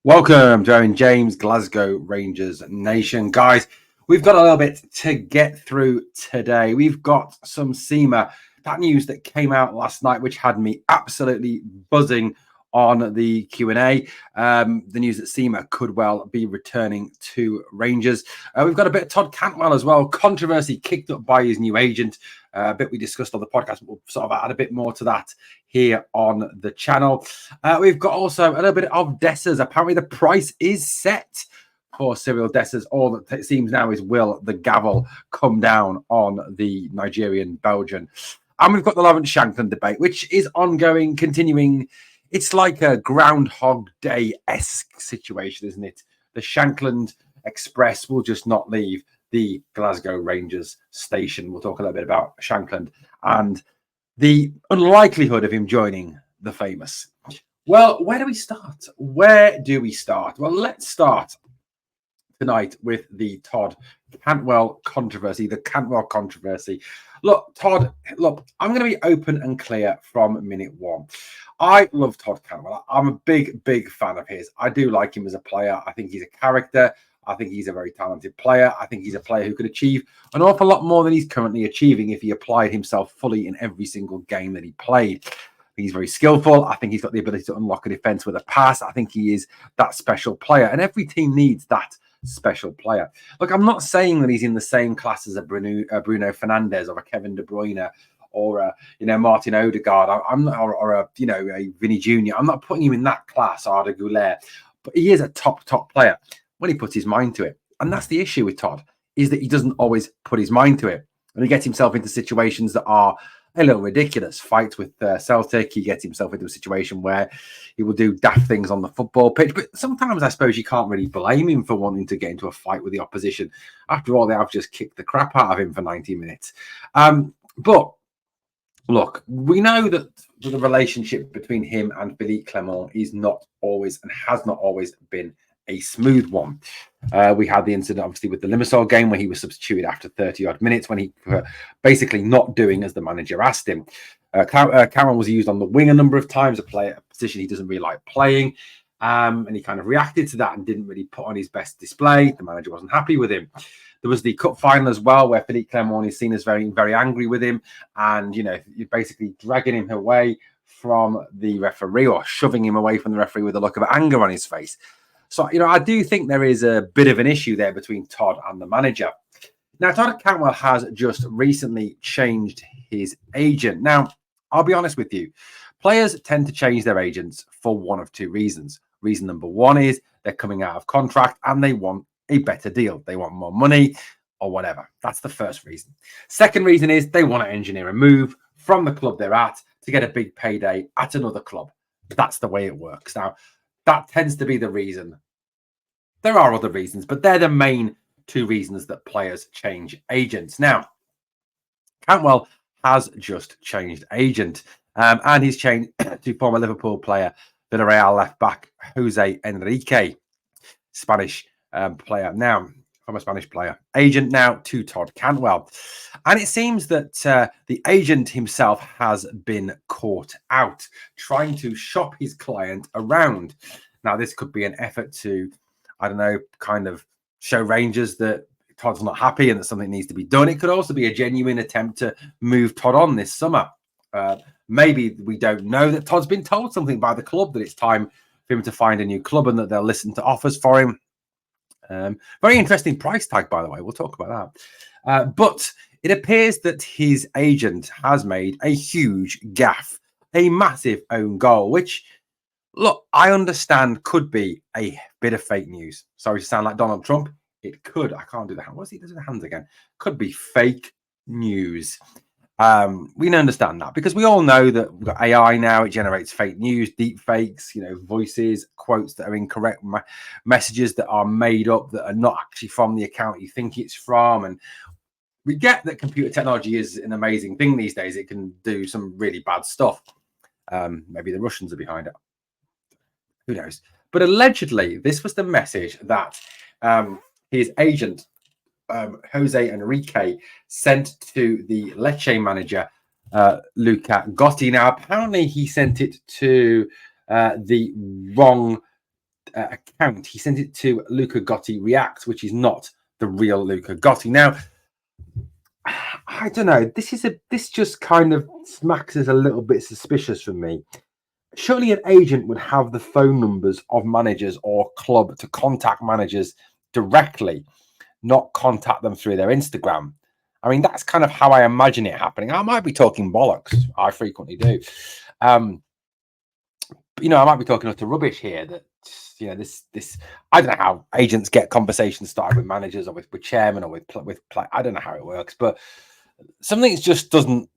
Welcome to Owen James, Glasgow Rangers Nation. Guys, we've got a little bit to get through today. We've got some Sima, that news that came out last night, which had me absolutely buzzing on the Q&A. The news that Sima could well be returning to Rangers. We've got a bit of Todd Cantwell as well. Controversy kicked up by his new agent. A bit we discussed on the podcast. We'll sort of add a bit more to that here on the channel. We've got also a little bit of Dessers. Apparently the price is set for Cyril Dessers. All that it seems now is will the gavel come down on the Nigerian-Belgian. And we've got the Lorah Shankland debate, which is ongoing, continuing. It's like a Groundhog Day-esque situation, isn't it? The Shankland Express will just not leave the Glasgow Rangers station. We'll talk a little bit about Shankland and the unlikelihood of him joining the famous. Well, where do we start? Well, let's start tonight with the Todd Cantwell controversy, Look, Todd, I'm going to be open and clear from minute one. I love Todd Cantwell. I'm a big fan of his. I do like him as a player. I think he's a character. I think he's a very talented player. I think he's a player who could achieve an awful lot more than he's currently achieving if he applied himself fully in every single game that he played. He's very skillful. I think he's got the ability to unlock a defense with a pass. I think he is that special player, and every team needs that special player. Look, I'm not saying that he's in the same class as a Bruno Fernandes or a Kevin De Bruyne or a Martin Odegaard. I'm not, or a a Vinny Jr. I'm not putting him in that class, Arda Güler, but he is a top player when he puts his mind to it. And that's the issue with Todd, is that he doesn't always put his mind to it. And he gets himself into situations that are a little ridiculous. Fights with Celtic, he gets himself into a situation where he will do daft things on the football pitch. But sometimes I suppose you can't really blame him for wanting to get into a fight with the opposition. After all, they have just kicked the crap out of him for 90 minutes. But look, we know that the relationship between him and Philippe Clement is not always and has not always been a smooth one. We had the incident, obviously, with the Limassol game where he was substituted after 30-odd minutes when he basically not doing as the manager asked him. Cameron was used on the wing a number of times, a position he doesn't really like playing, and he kind of reacted to that and didn't really put on his best display. The manager wasn't happy with him. There was the cup final as well, where Philippe Clement is seen as very angry with him, and you're basically dragging him away from the referee or shoving him away from the referee with a look of anger on his face. So, I do think there is a bit of an issue there between Todd and the manager. Now, Todd Cantwell has just recently changed his agent. Now, I'll be honest with you. Players tend to change their agents for one of two reasons. Reason number one is they're coming out of contract and they want a better deal. They want more money or whatever. That's the first reason. Second reason is they want to engineer a move from the club they're at to get a big payday at another club. That's the way it works. Now, that tends to be the reason. There are other reasons, but they're the main two reasons that players change agents. Now, Cantwell has just changed agent, and he's changed to former Liverpool player, Villarreal left back Jose Enrique, Spanish player now, from a Spanish player. Agent now to Todd Cantwell. And it seems that the agent himself has been caught out, trying to shop his client around. Now, this could be an effort to, I don't know, kind of show Rangers that Todd's not happy and that something needs to be done. It could also be a genuine attempt to move Todd on this summer. Maybe we don't know that Todd's been told something by the club that it's time for him to find a new club and that they'll listen to offers for him. Very interesting price tag, by the way. We'll talk about that. But it appears that his agent has made a huge gaffe, a massive own goal, which, look, I understand could be a bit of fake news. Sorry to sound like Donald Trump. It could. I can't do the hand. What's he doing the hands again? Could be fake news. We can understand that because we all know that we've got AI now. It generates fake news, deep fakes, voices, quotes that are incorrect, messages that are made up that are not actually from the account you think it's from. And we get that computer technology is an amazing thing these days. It can do some really bad stuff. Maybe the Russians are behind it. Who knows? But allegedly, this was the message that his agent, Jose Enrique, sent to the Lecce manager, Luca Gotti. Now, apparently, he sent it to the wrong account. He sent it to Luca Gotti React, which is not the real Luca Gotti. Now, I don't know. This just kind of smacks as a little bit suspicious for me. Surely an agent would have the phone numbers of managers or club to contact managers directly, not contact them through their Instagram. I mean, that's kind of how I imagine it happening. I might be talking bollocks. I frequently do. You know, I might be talking utter rubbish here. That, you know, this I don't know how agents get conversations started with managers or with chairman or with play. I don't know how it works, but something just doesn't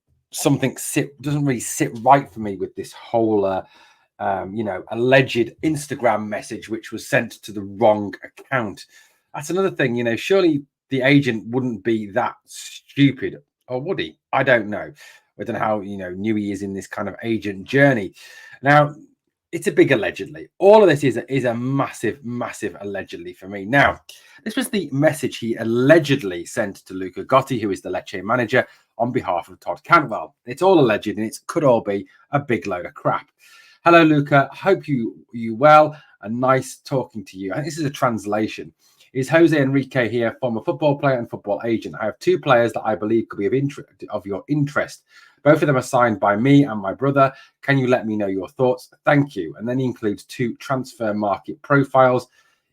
really sit right for me with this whole you know, alleged Instagram message which was sent to the wrong account. That's another thing. You know, surely the agent wouldn't be that stupid, or would he? I don't know. I don't know how, you know, new he is in this kind of agent journey. Now, it's a big allegedly. All of this is a massive allegedly for me. Now, this was the message he allegedly sent to Luca Gotti, who is the Lecce manager, on behalf of Todd Cantwell. It's all alleged, and it could all be a big load of crap. Hello, Luca. Hope you well, and nice talking to you. I think this is a translation. Is Jose Enrique here, former football player and football agent? I have two players that I believe could be of your interest. Both of them are signed by me and my brother. Can you let me know your thoughts? Thank you. And then he includes two transfer market profiles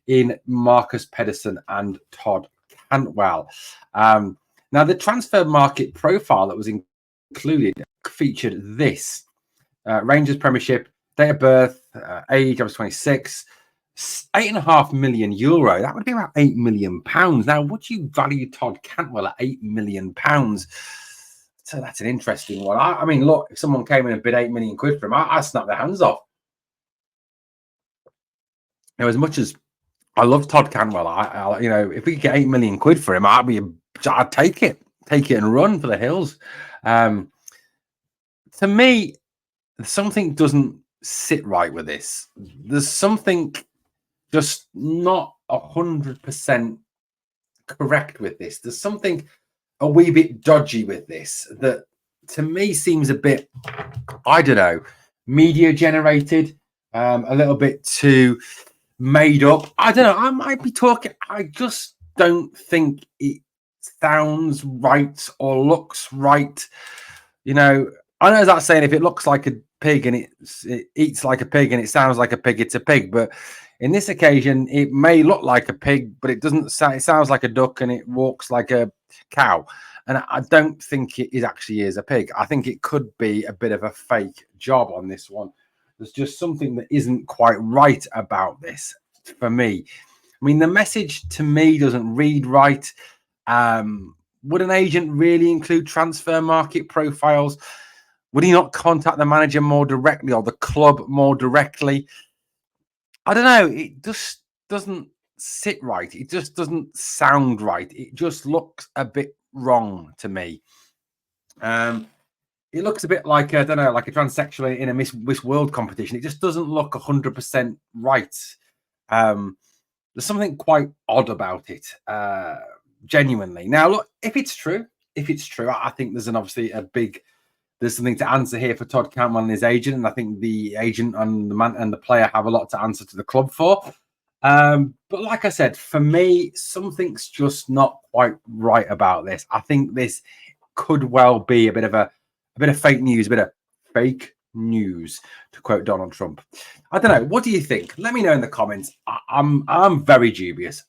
in Marcus Pedersen and Todd Cantwell. Now, the transfer market profile that was included featured this. Rangers Premiership, date of birth, age, I was 26, €8.5 million. That would be about £8 million. Now, would you value Todd Cantwell at £8 million? So that's an interesting one. I mean, look, if someone came in and bid £8 million for him, I'd snap their hands off. You know, as much as I love Todd Cantwell, I you know, if we could get £8 million for him, I'd take it and run for the hills. To me, something doesn't sit right with this. There's something just not 100% correct with this. There's something a wee bit dodgy with this that to me seems a bit, I don't know, media generated, a little bit too made up. I don't know. I might be talking. I just don't think it sounds right or looks right. You know, I know that saying, if it looks like a pig and it eats like a pig and it sounds like a pig, it's a pig. But in this occasion, it may look like a pig, but it doesn't. It sounds like a duck and it walks like a cow. And I don't think it actually is a pig. I think it could be a bit of a fake job on this one. There's just something that isn't quite right about this for me. I mean, the message to me doesn't read right. Would an agent really include transfer market profiles? Would he not contact the manager more directly or the club more directly? I don't know. It just doesn't sit right. It just doesn't sound right. It just looks a bit wrong to me. It looks a bit like, I don't know, like a transsexual in a Miss World competition. It just doesn't look 100% right. There's something quite odd about it, genuinely. Now, look, if it's true, I think there's there's something to answer here for Todd Cantwell and his agent, and I think the agent and the man and the player have a lot to answer to the club for. But like I said, for me, something's just not quite right about this. I think this could well be a bit of fake news, a bit of fake news, to quote Donald Trump. I don't know. What do you think? Let me know in the comments. I'm very dubious.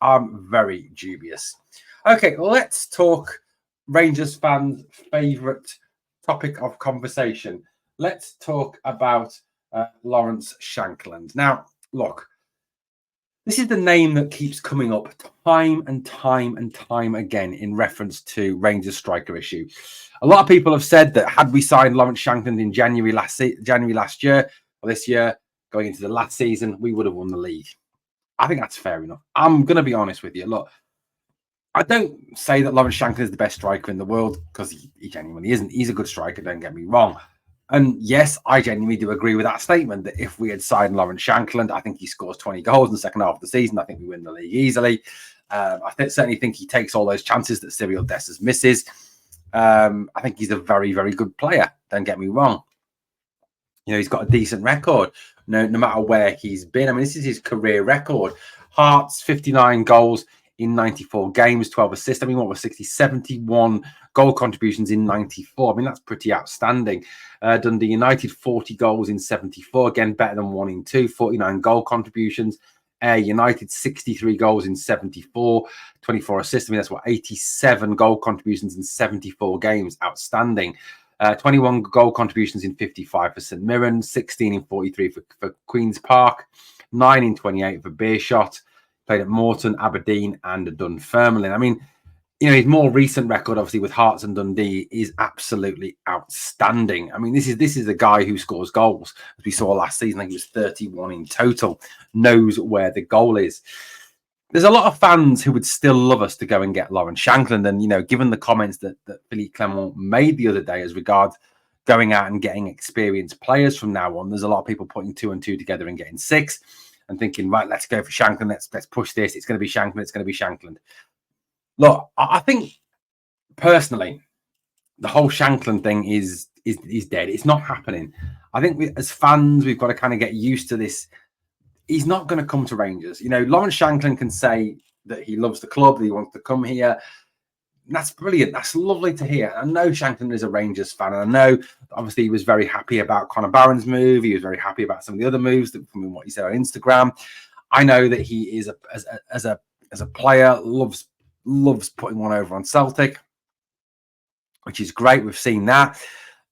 Okay, let's talk Rangers fans' favourite topic of conversation. Let's talk about Lawrence Shankland. Now, look, this is the name that keeps coming up time and time again in reference to Rangers striker issue. A lot of people have said that had we signed Lawrence Shankland in January last year, or this year, going into the last season, we would have won the league. I think that's fair enough. I'm going to be honest with you. Look, I don't say that Lawrence Shankland is the best striker in the world, because he genuinely isn't. He's a good striker, don't get me wrong. And yes, I genuinely do agree with that statement that if we had signed Lawrence Shankland, I think he scores 20 goals in the second half of the season. I think we win the league easily. Certainly think he takes all those chances that Cyril Dessers misses. I think he's a very, very good player. Don't get me wrong. You know, he's got a decent record. no matter where he's been. I mean, this is his career record. Hearts, 59 goals in 94 games, 12 assists. I mean, what was 60, 71 goal contributions in 94. I mean, that's pretty outstanding. Dundee United, 40 goals in 74. Again, better than 1 in 2, 49 goal contributions. United, 63 goals in 74, 24 assists. I mean, that's what, 87 goal contributions in 74 games. Outstanding. 21 goal contributions in 55 for St Mirren, 16 in 43 for Queen's Park, 9 in 28 for Beershot. Played at Morton, Aberdeen, and Dunfermline. I mean, his more recent record, obviously with Hearts and Dundee, is absolutely outstanding. I mean, this is a guy who scores goals, as we saw last season. I think it was 31 in total. Knows where the goal is. There's a lot of fans who would still love us to go and get Lawrence Shankland, and given the comments that Philippe Clement made the other day as regards going out and getting experienced players from now on, there's a lot of people putting 2 and 2 together and getting 6 and thinking, right, let's go for Shankland. Let's push this. It's going to be Shankland. It's going to be Shankland. Look, I think personally, the whole Shankland thing is dead. It's not happening. I think as fans, we've got to kind of get used to this. He's not going to come to Rangers. Lawrence Shankland can say that he loves the club, that he wants to come here. That's brilliant. That's lovely to hear. I know Shankland is a Rangers fan. And I know, obviously, he was very happy about Conor Barron's move. He was very happy about some of the other moves from what he said on Instagram. I know that he is, as a player, loves putting one over on Celtic, which is great. We've seen that.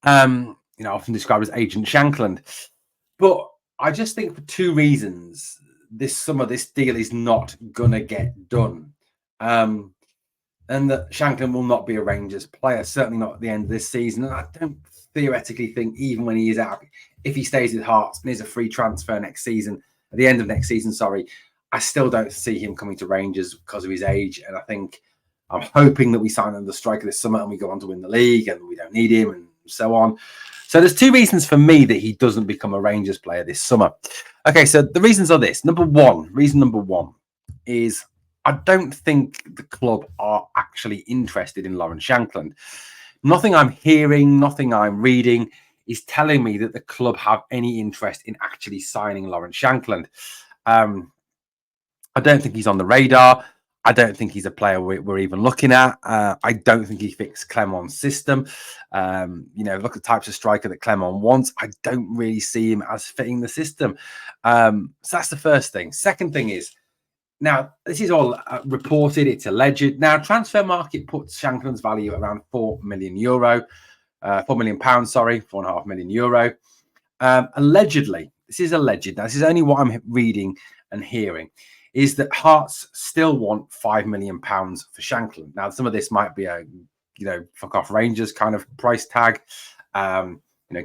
Often described as Agent Shankland. But I just think for 2 reasons, this summer, this deal is not going to get done. And that Shankland will not be a Rangers player, certainly not at the end of this season. And I don't theoretically think, even when he is out, if he stays with Hearts and is a free transfer next season, at the end of next season, I still don't see him coming to Rangers because of his age. And I think I'm hoping that we sign under striker this summer and we go on to win the league and we don't need him and so on. So there's 2 reasons for me that he doesn't become a Rangers player this summer. Okay, so the reasons are this. Reason number one is I don't think the club are actually interested in Lawrence Shankland. Nothing I'm hearing, nothing I'm reading is telling me that the club have any interest in actually signing Lawrence Shankland. I don't think he's on the radar. I don't think he's a player we're even looking at. I don't think he fits Clement's system. Look at the types of striker that Clement wants. I don't really see him as fitting the system. So that's the first thing. Second thing is, now, this is all reported. It's alleged. Now, Transfer Market puts Shankland's value around £4 million. £4 million, €4.5 million. Allegedly, this is alleged. Now, this is only what I'm reading and hearing, is that Hearts still want £5 million for Shankland. Now, some of this might be a, fuck off Rangers kind of price tag.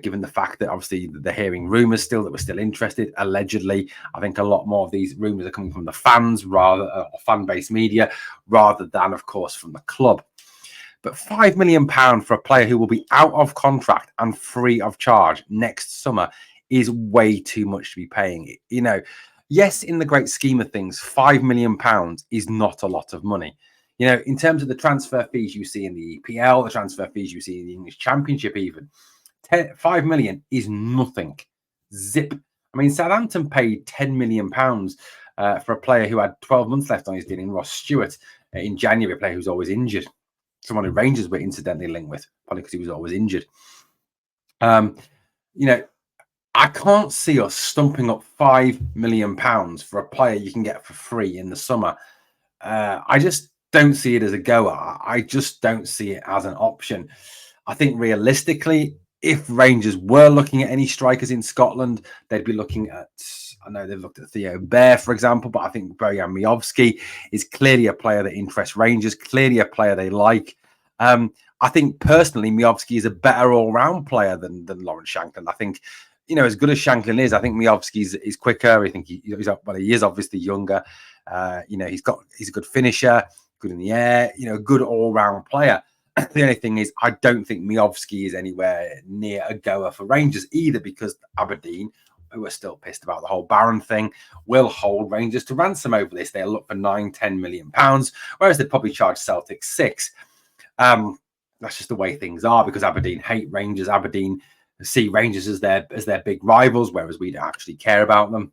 Given the fact that obviously they're hearing rumours still that we're still interested, allegedly. I think a lot more of these rumours are coming from the fans or fan-based media, rather than, of course, from the club. But £5 million for a player who will be out of contract and free of charge next summer is way too much to be paying. Yes, in the great scheme of things, £5 million is not a lot of money. In terms of the transfer fees you see in the EPL, the transfer fees you see in the English Championship even, 5 million is nothing. Zip. I mean, Southampton paid £10 million for a player who had 12 months left on his deal in Ross Stewart in January, a player who's always injured. Someone who Rangers were incidentally linked with, probably because he was always injured. I can't see us stumping up £5 million for a player you can get for free in the summer. I just don't see it as a goer. I just don't see it as an option. I think realistically, if Rangers were looking at any strikers in Scotland, they'd be looking at, I know they've looked at Theo Bair, for example, but I think Bojan Miovski is clearly a player that interests Rangers, clearly a player they like. I think personally, Miovski is a better all-round player than Lawrence Shankland. I think, as good as Shankland is, I think Miovski is quicker. I think he is obviously younger. He's a good finisher, good in the air, good all-round player. The only thing is, I don't think Miovski is anywhere near a goer for Rangers either, because Aberdeen, who are still pissed about the whole Barron thing, will hold Rangers to ransom over this. They'll look for £9-10 million, whereas they'd probably charge Celtic £6. That's just the way things are, because Aberdeen hate Rangers. Aberdeen see Rangers as their big rivals, whereas we don't actually care about them.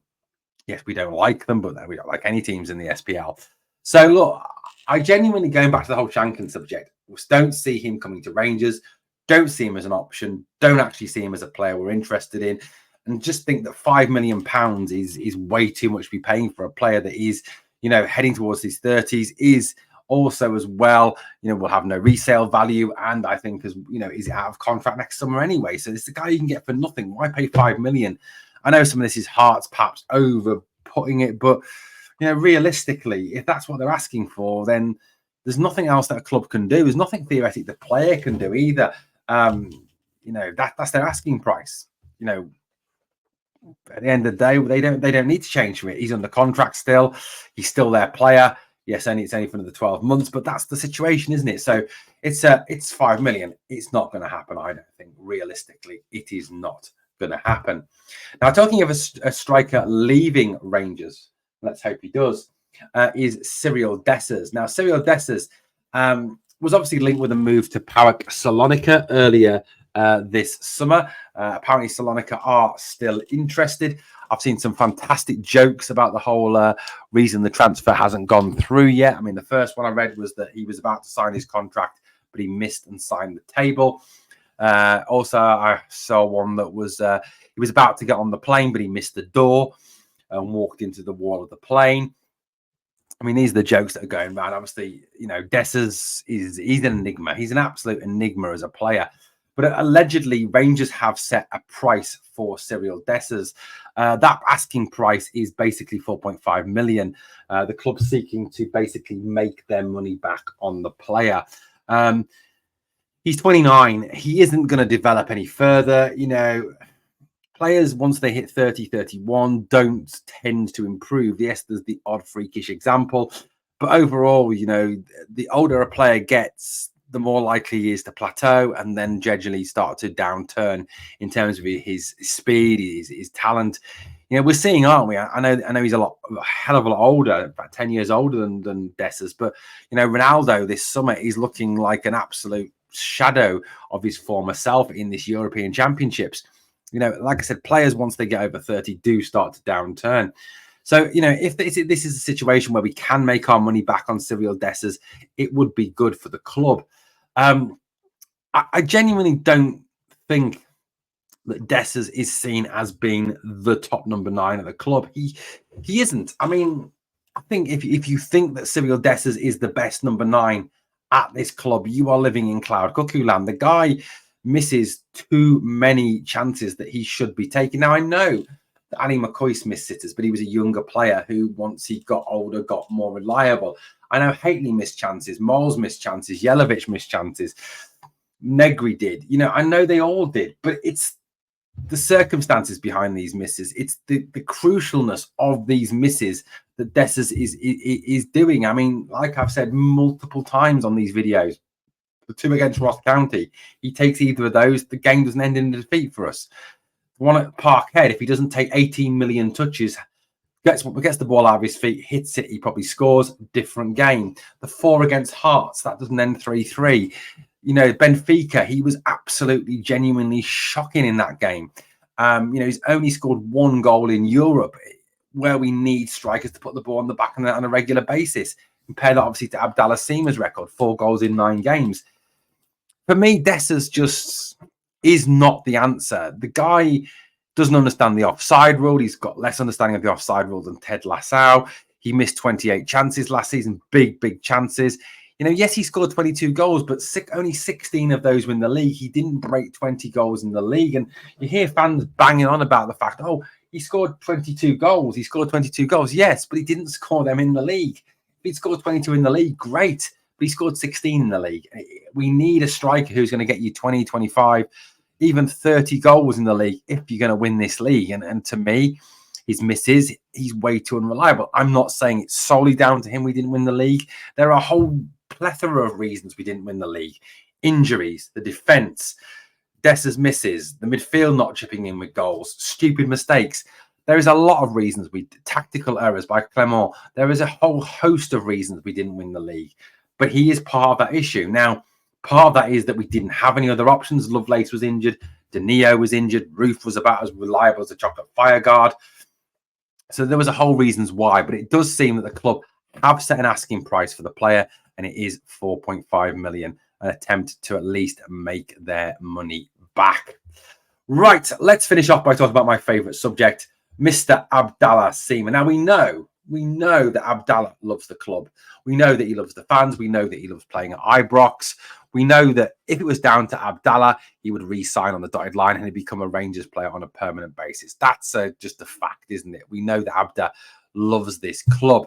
Yes, we don't like them, but we don't like any teams in the SPL. So look, I genuinely, going back to the whole Shankland subject, don't see him coming to Rangers. Don't see him as an option. Don't actually see him as a player we're interested in, and just think that £5 million is way too much to be paying for a player that is, heading towards his 30s, is also as well, will have no resale value, and I think is out of contract next summer anyway. So it's the guy you can get for nothing. Why pay £5 million? I know some of this is Hearts perhaps over putting it, but realistically, if that's what they're asking for, then there's nothing else that a club can do. There's nothing theoretic the player can do either. That's their asking price. At the end of the day, they don't need to change from it. He's under contract still. He's still their player. Yes, it's only for another 12 months, but that's the situation, isn't it? So it's £5 million. It's not going to happen. I don't think realistically it is not going to happen. Now, talking of a striker leaving Rangers, let's hope he does, is Cyril Dessers. Now, Cyril Dessers was obviously linked with a move to PAOK Salonika earlier this summer. Apparently, Salonika are still interested. I've seen some fantastic jokes about the whole reason the transfer hasn't gone through yet. I mean, the first one I read was that he was about to sign his contract, but he missed and signed the table. Also, I saw one that was he was about to get on the plane, but he missed the door and walked into the wall of the plane. I mean, these are the jokes that are going around. Obviously, Dessers he's an enigma. He's an absolute enigma as a player. But allegedly, Rangers have set a price for Cyril Dessers. That asking price is basically 4.5 million. The club's seeking to basically make their money back on the player. He's 29. He isn't going to develop any further. Players, once they hit 30, 31, don't tend to improve. Yes, there's the odd freakish example. But overall, the older a player gets, the more likely he is to plateau and then gradually start to downturn in terms of his speed, his talent. We're seeing, aren't we? I know he's a hell of a lot older, about 10 years older than Dessers. But, Ronaldo this summer is looking like an absolute shadow of his former self in this European Championships. Like I said, players, once they get over 30, do start to downturn. So, if this is a situation where we can make our money back on Cyril Dessers, it would be good for the club. I genuinely don't think that Dessers is seen as being the top number 9 at the club. He isn't. I mean, I think if you think that Cyril Dessers is the best number 9 at this club, you are living in cloud cuckoo land. The guy misses too many chances that he should be taking. Now, I know that Ali McCoy's missed sitters, but he was a younger player who, once he got older, got more reliable. I know Haitley missed chances, Moles missed chances, Jelavic missed chances, Negri did. I know they all did, but it's the circumstances behind these misses. It's the crucialness of these misses that Dessers is doing. I mean, like I've said multiple times on these videos, the 2 against Ross County, he takes either of those, the game doesn't end in a defeat for us. The one at Parkhead, if he doesn't take 18 million touches, gets the ball out of his feet, hits it, he probably scores. Different game. The 4 against Hearts, that doesn't end 3-3. Benfica, he was absolutely genuinely shocking in that game. He's only scored 1 goal in Europe, where we need strikers to put the ball on the back on a regular basis. Compare that obviously to Abdallah Sima's record, 4 goals in 9 games. For me, Dessers just is not the answer. The guy doesn't understand the offside rule. He's got less understanding of the offside rule than Ted Lassau. He missed 28 chances last season, big chances. Yes, he scored 22 goals, but only 16 of those were in the league. He didn't break 20 goals in the league. And you hear fans banging on about the fact, he scored 22 goals. He scored 22 goals. Yes, but he didn't score them in the league. If he'd scored 22 in the league, great. But he scored 16 in the league. We need a striker who's going to get you 20, 25, even 30 goals in the league if you're going to win this league. And to me, his misses, he's way too unreliable. I'm not saying it's solely down to him we didn't win the league. There are a whole plethora of reasons we didn't win the league. Injuries, the defence, Dessers misses, the midfield not chipping in with goals, stupid mistakes. There is a lot of reasons tactical errors by Clement. There is a whole host of reasons we didn't win the league. But he is part of that issue. Now, part of that is that we didn't have any other options. Lovelace was injured. Danilo was injured. Roof was about as reliable as a chocolate fire guard. So there was a whole reasons why, but it does seem that the club have set an asking price for the player, and it is 4.5 million, an attempt to at least make their money back. Right, let's finish off by talking about my favourite subject, Mr. Abdallah Sima. Now, we know that Abdallah loves the club. We know that he loves the fans. We know that he loves playing at Ibrox. We know that if it was down to Abdallah, he would re-sign on the dotted line and he'd become a Rangers player on a permanent basis. That's just a fact, isn't it? We know that Abdallah loves this club.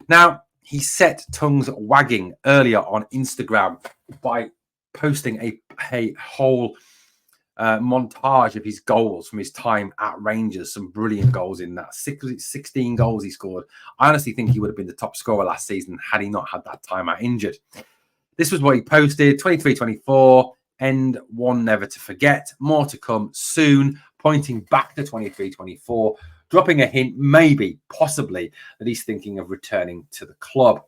Now, he set tongues wagging earlier on Instagram by posting a whole montage of his goals from his time at Rangers. Some brilliant goals in that. 16 goals he scored. I honestly think he would have been the top scorer last season had he not had that time out injured. This was what he posted, 23-24, end one never to forget. More to come soon, pointing back to 23-24, dropping a hint, maybe, possibly, that he's thinking of returning to the club.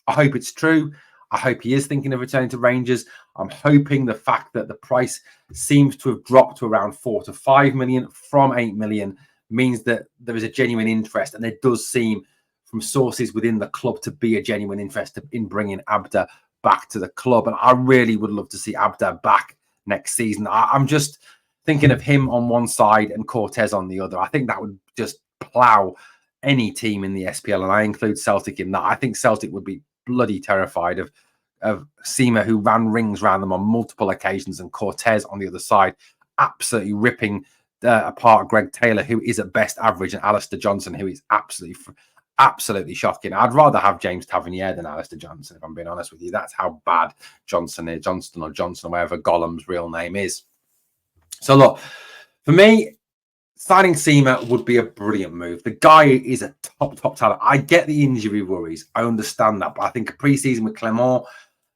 I hope it's true. I hope he is thinking of returning to Rangers. I'm hoping the fact that the price seems to have dropped to around 4 to 5 million from 8 million means that there is a genuine interest, and there does seem from sources within the club to be a genuine interest in bringing Abda back to the club. And I really would love to see Abda back next season. I'm just thinking of him on one side and Cortez on the other. I think that would just plough any team in the SPL, and I include Celtic in that. I think Celtic would be bloody terrified of Sima, who ran rings around them on multiple occasions, and Cortez on the other side, absolutely ripping apart Greg Taylor, who is at best average, and Alistair Johnson, who is absolutely shocking. I'd rather have James Tavernier than Alistair Johnson, if I'm being honest with you. That's how bad Johnson is, Johnston or Johnson, or whatever Gollum's real name is. So look, for me, signing Sima would be a brilliant move. The guy is a top talent. I get the injury worries. I understand that. But I think a pre-season with Clement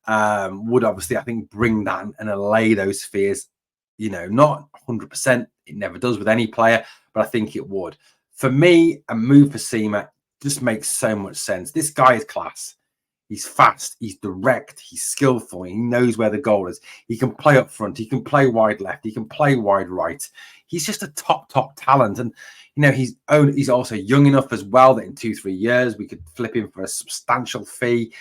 would obviously, I think, bring that and allay those fears. You know, not 100%. It never does with any player, but I think it would. For me, a move for Sima just makes so much sense. This guy is class. He's fast, he's direct, he's skillful, he knows where the goal is. He can play up front, he can play wide left, he can play wide right. He's just a top talent. And, you know, he's also young enough as well that in 2-3 years we could flip him for a substantial fee.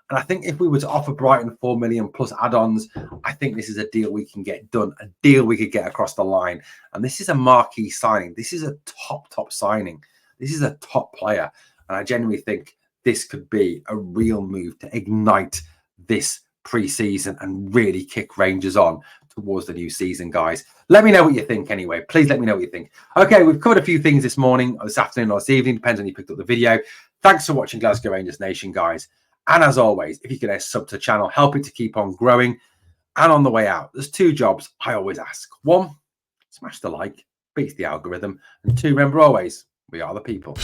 And I think if we were to offer Brighton 4 million plus add-ons, I think this is a deal we can get done, a deal we could get across the line. And this is a marquee signing. This is a top signing. This is a top player. And I genuinely think this could be a real move to ignite this pre-season and really kick Rangers on towards the new season, guys. Let me know what you think anyway. Please let me know what you think. Okay, we've covered a few things this morning, or this afternoon, or this evening. Depends on you picked up the video. Thanks for watching Glasgow Rangers Nation, guys. And as always, if you could sub to the channel, help it to keep on growing. And on the way out, there's 2 jobs I always ask. 1, smash the like, beats the algorithm. And 2, remember always, we are the people.